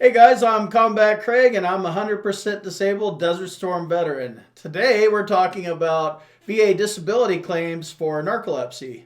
Hey guys, I'm Combat Craig and I'm 100% disabled Desert Storm veteran. Today we're talking about VA disability claims for narcolepsy.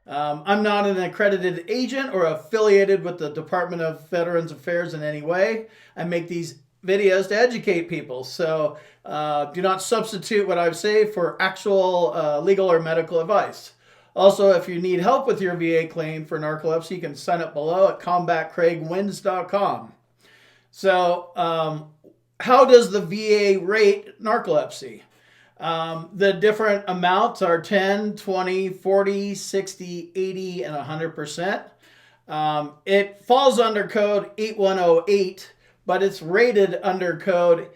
I'm not an accredited agent or affiliated with the Department of Veterans Affairs in any way. I make these videos to educate people, so do not substitute what I say for actual legal or medical advice. Also, if you need help with your VA claim for narcolepsy, you can sign up below at combatcraigwins.com. So, how does the VA rate narcolepsy? The different amounts are 10, 20, 40, 60, 80, and 100%. It falls under code 8108, but it's rated under code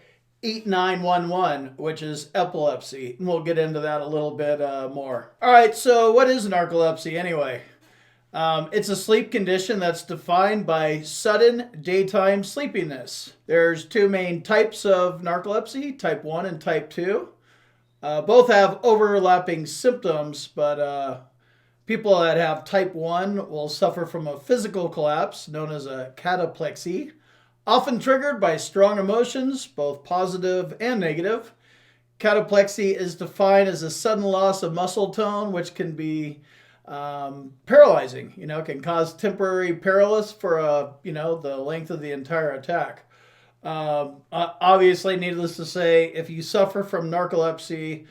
8911, which is epilepsy. And we'll get into that a little bit more. All right, so what is narcolepsy anyway? It's a sleep condition that's defined by sudden daytime sleepiness. There's two main types of narcolepsy, type 1 and type 2. Both have overlapping symptoms, but people that have type 1 will suffer from a physical collapse known as a cataplexy, often triggered by strong emotions, both positive and negative. Cataplexy is defined as a sudden loss of muscle tone, which can be paralyzing. Can cause temporary paralysis for the length of the entire attack. Obviously, needless to say, if you suffer from narcolepsy,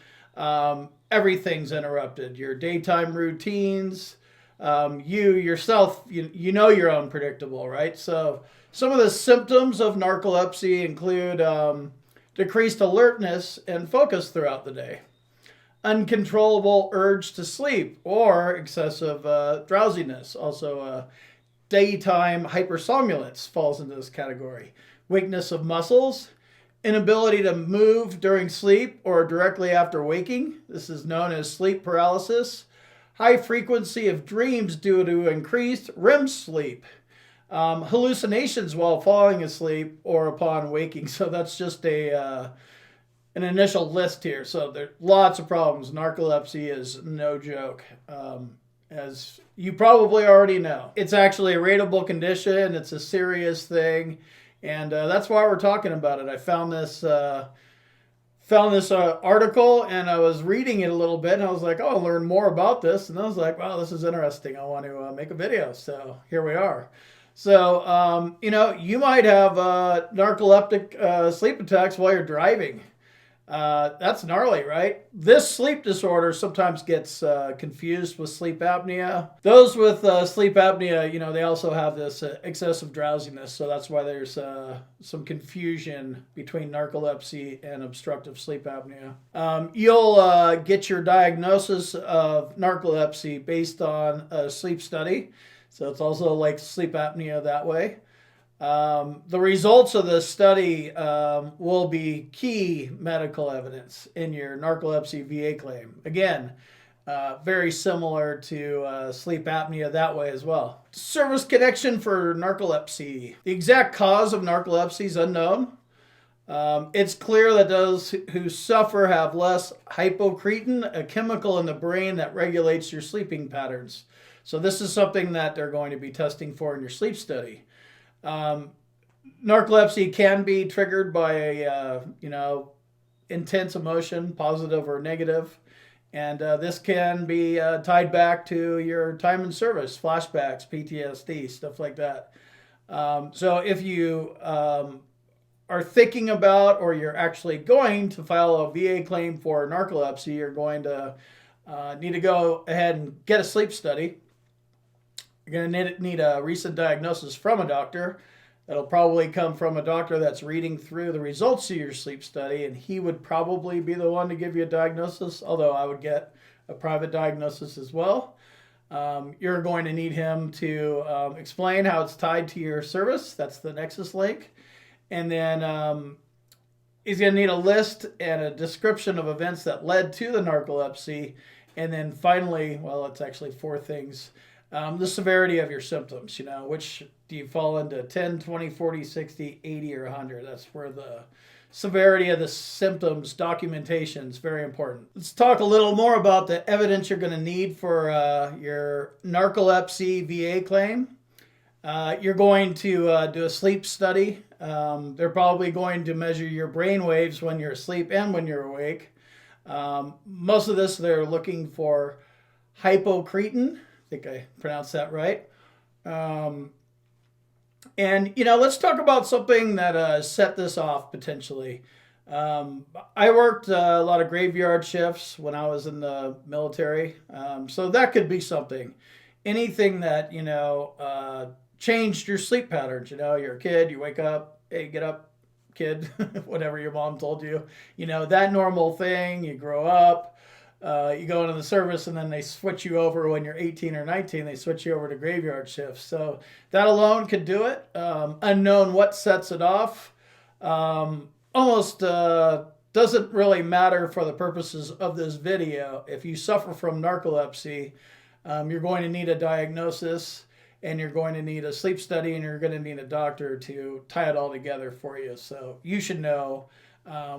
everything's interrupted. Your daytime routines, you yourself, you're unpredictable, right? So some of the symptoms of narcolepsy include decreased alertness and focus throughout the day, uncontrollable urge to sleep, or excessive drowsiness. Also, daytime hypersomnolence falls into this category. Weakness of muscles, inability to move during sleep or directly after waking. This is known as sleep paralysis. High frequency of dreams due to increased REM sleep. Hallucinations while falling asleep or upon waking. So that's just an initial list here. So there are lots of problems. Narcolepsy is no joke. As you probably already know, it's actually a rateable condition. It's a serious thing. And that's why we're talking about it. I found this article and I was reading it a little bit and I was like, oh, I'll learn more about this. And I was like, wow, this is interesting. I want to make a video. So here we are. So, you might have narcoleptic sleep attacks while you're driving. That's gnarly, right? This sleep disorder sometimes gets confused with sleep apnea. Those with sleep apnea, they also have this excessive drowsiness. So that's why there's some confusion between narcolepsy and obstructive sleep apnea. You'll get your diagnosis of narcolepsy based on a sleep study. So it's also like sleep apnea that way. The results of this study will be key medical evidence in your narcolepsy VA claim. Again, very similar to sleep apnea that way as well. Service connection for narcolepsy. The exact cause of narcolepsy is unknown. It's clear that those who suffer have less hypocretin, a chemical in the brain that regulates your sleeping patterns. So this is something that they're going to be testing for in your sleep study. Narcolepsy can be triggered by a intense emotion, positive or negative, and this can be tied back to your time in service, flashbacks, PTSD, stuff like that. So if you are thinking about or you're actually going to file a VA claim for narcolepsy, you're going to need to go ahead and get a sleep study. You're going to need a recent diagnosis from a doctor. That'll probably come from a doctor that's reading through the results of your sleep study, and he would probably be the one to give you a diagnosis, although I would get a private diagnosis as well. You're going to need him to explain how it's tied to your service. That's the Nexus link. And then he's going to need a list and a description of events that led to the narcolepsy. And then finally, well, it's actually four things. The severity of your symptoms, which do you fall into 10, 20, 40, 60, 80, or 100? That's where the severity of the symptoms, documentation is very important. Let's talk a little more about the evidence you're going to need for your narcolepsy VA claim. You're going to do a sleep study. They're probably going to measure your brain waves when you're asleep and when you're awake. Most of this, they're looking for hypocretin. I think I pronounced that right. And, let's talk about something that set this off potentially. I worked a lot of graveyard shifts when I was in the military. So that could be something. Anything that, changed your sleep patterns. You're a kid, you wake up, hey, get up, kid, whatever your mom told you. That normal thing, you grow up. You go into the service and then they switch you over when you're 18 or 19. They switch you over to graveyard shifts. So that alone could do it. Unknown what sets it off. Almost doesn't really matter for the purposes of this video. If you suffer from narcolepsy, you're going to need a diagnosis and you're going to need a sleep study and you're going to need a doctor to tie it all together for you. So you should know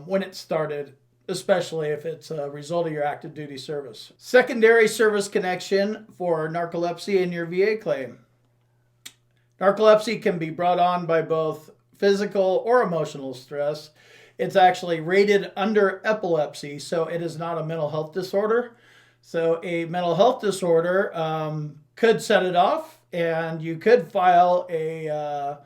when it started, especially if it's a result of your active duty service. Secondary service connection for narcolepsy and your VA claim. Narcolepsy can be brought on by both physical or emotional stress. It's actually rated under epilepsy, so it is not a mental health disorder. So a mental health disorder could set it off, and you could file a,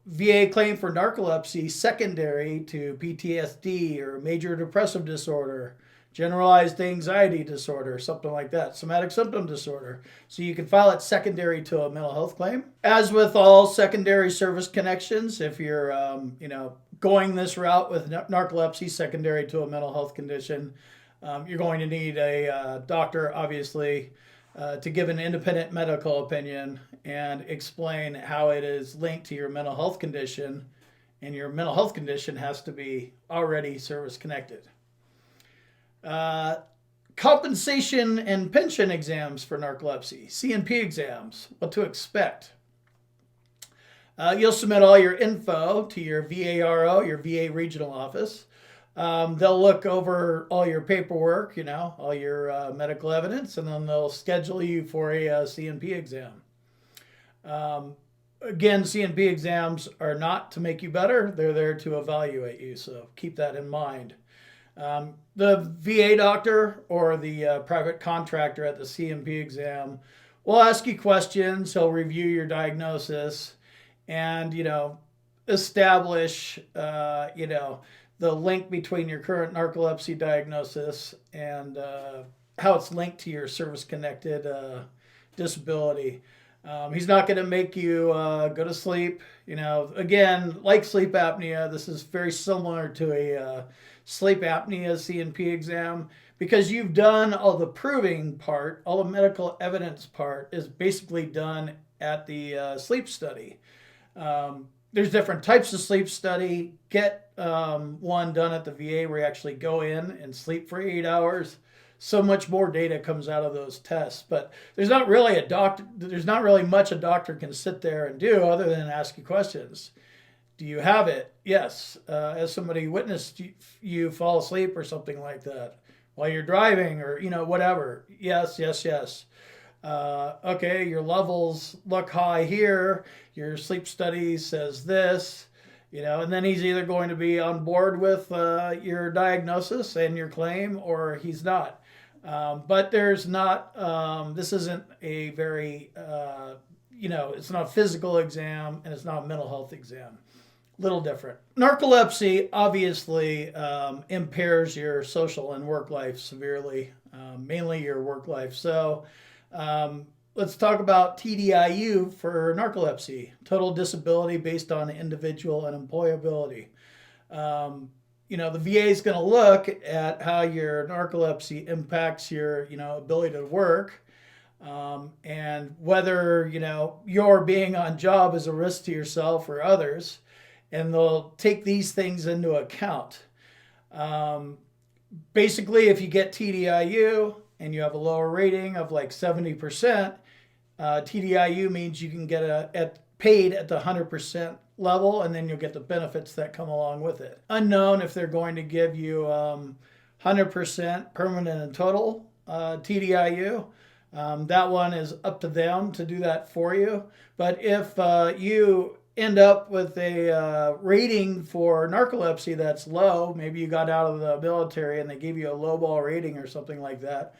VA claim for narcolepsy secondary to PTSD or major depressive disorder, generalized anxiety disorder, something like that, somatic symptom disorder. So you can file it secondary to a mental health claim. As with all secondary service connections, if you're, going this route with narcolepsy secondary to a mental health condition, you're going to need a doctor, obviously, to give an independent medical opinion and explain how it is linked to your mental health condition, and your mental health condition has to be already service connected. Compensation and pension exams for narcolepsy, C&P exams, what to expect. You'll submit all your info to your VARO, your VA regional office. They'll look over all your paperwork, all your medical evidence, and then they'll schedule you for a C&P exam. Again, C&P exams are not to make you better. They're there to evaluate you, so keep that in mind. The VA doctor or the private contractor at the C&P exam will ask you questions. He'll review your diagnosis and, establish, the link between your current narcolepsy diagnosis and how it's linked to your service-connected disability. He's not going to make you go to sleep. Again, like sleep apnea, this is very similar to a sleep apnea C&P exam, because you've done all the proving part, all the medical evidence part is basically done at the sleep study. There's different types of sleep study. Get one done at the VA where you actually go in and sleep for 8 hours. So much more data comes out of those tests. But there's not really much a doctor can sit there and do other than ask you questions. Do you have it? Yes. Has somebody witnessed you fall asleep or something like that while you're driving or, whatever? Yes, yes, yes. Okay, your levels look high here. Your sleep study says this, and then he's either going to be on board with your diagnosis and your claim, or he's not. But there's not, this isn't a very, it's not a physical exam and it's not a mental health exam. Little different. Narcolepsy obviously impairs your social and work life severely, mainly your work life. So let's talk about TDIU for narcolepsy, total disability based on individual and employability. The VA is going to look at how your narcolepsy impacts your, ability to work, and whether, your being on job is a risk to yourself or others, and they'll take these things into account. Basically, if you get TDIU and you have a lower rating of like 70%, TDIU means you can get paid at the 100% level, and then you'll get the benefits that come along with it. Unknown if they're going to give you 100% permanent and total TDIU. That one is up to them to do that for you. But if you end up with a rating for narcolepsy that's low, maybe you got out of the military and they gave you a lowball rating or something like that,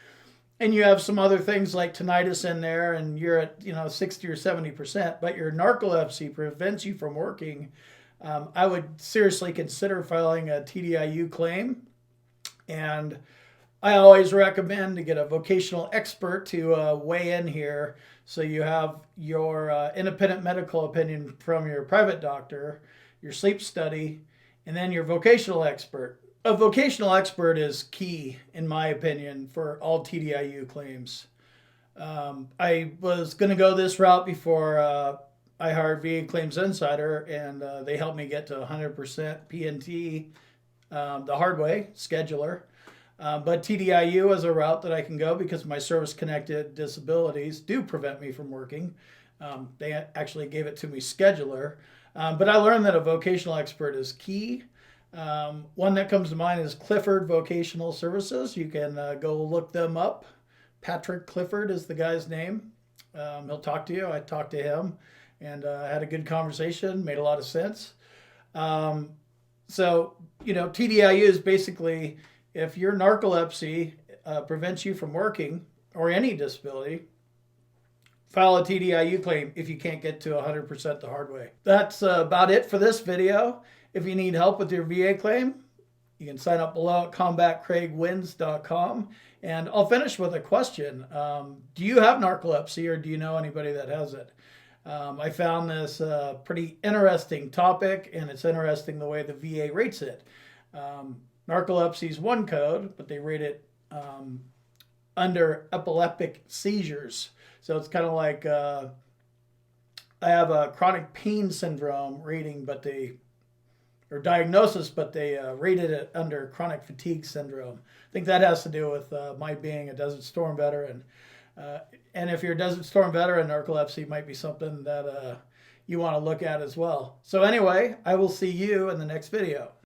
and you have some other things like tinnitus in there, and you're at 60 or 70%, but your narcolepsy prevents you from working, I would seriously consider filing a TDIU claim. And I always recommend to get a vocational expert to weigh in here, so you have your independent medical opinion from your private doctor, your sleep study, and then your vocational expert. A vocational expert is key, in my opinion, for all TDIU claims. I was going to go this route before I hired VA Claims Insider, and they helped me get to 100% PNT the hard way, scheduler. But TDIU is a route that I can go because my service-connected disabilities do prevent me from working. They actually gave it to me scheduler. But I learned that a vocational expert is key. One that comes to mind is Clifford Vocational Services. You can go look them up. Patrick Clifford is the guy's name. He'll talk to you. I talked to him and had a good conversation, made a lot of sense. So, TDIU is basically if your narcolepsy prevents you from working or any disability, file a TDIU claim if you can't get to 100% the hard way. That's about it for this video. If you need help with your VA claim, you can sign up below at combatcraigwins.com. And I'll finish with a question. Do you have narcolepsy, or do you know anybody that has it? I found this pretty interesting topic, and it's interesting the way the VA rates it. Narcolepsy is one code, but they rate it under epileptic seizures. So it's kind of like I have a chronic pain syndrome rating, or diagnosis, but they rated it under chronic fatigue syndrome. I think that has to do with my being a Desert Storm veteran. And if you're a Desert Storm veteran, narcolepsy might be something that you want to look at as well. So anyway, I will see you in the next video.